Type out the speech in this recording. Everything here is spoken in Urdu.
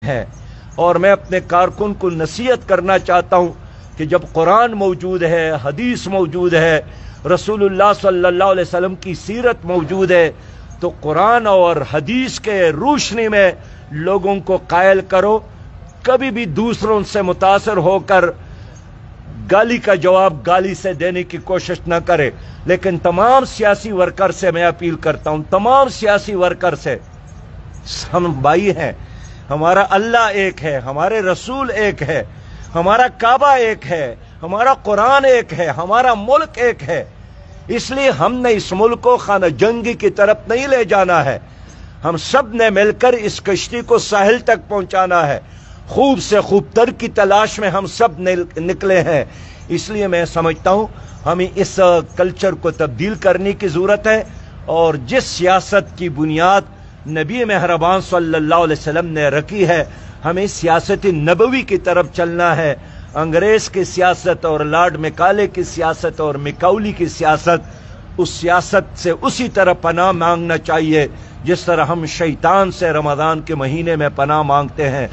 ہے۔ اور میں اپنے کارکن کو نصیحت کرنا چاہتا ہوں کہ جب قرآن موجود ہے، حدیث موجود ہے، رسول اللہ صلی اللہ علیہ وسلم کی سیرت موجود ہے، تو قرآن اور حدیث کے روشنی میں لوگوں کو قائل کرو۔ کبھی بھی دوسروں سے متاثر ہو کر گالی کا جواب گالی سے دینے کی کوشش نہ کرے۔ لیکن تمام سیاسی ورکر سے میں اپیل کرتا ہوں، تمام سیاسی ورکر سے، ہم بھائی ہیں، ہمارا اللہ ایک ہے، ہمارے رسول ایک ہے، ہمارا کعبہ ایک ہے، ہمارا قرآن ایک ہے، ہمارا ملک ایک ہے۔ اس لیے ہم نے اس ملک کو خانہ جنگی کی طرف نہیں لے جانا ہے، ہم سب نے مل کر اس کشتی کو ساحل تک پہنچانا ہے۔ خوب سے خوب تر کی تلاش میں ہم سب نکلے ہیں۔ اس لیے میں سمجھتا ہوں ہمیں اس کلچر کو تبدیل کرنے کی ضرورت ہے، اور جس سیاست کی بنیاد نبی مہربان صلی اللہ علیہ وسلم نے رکھی ہے، ہمیں سیاست نبوی کی طرف چلنا ہے۔ انگریز کی سیاست اور لارڈ میکالے کی سیاست اور میکاولی کی سیاست، اس سیاست سے اسی طرح پناہ مانگنا چاہیے جس طرح ہم شیطان سے رمضان کے مہینے میں پناہ مانگتے ہیں۔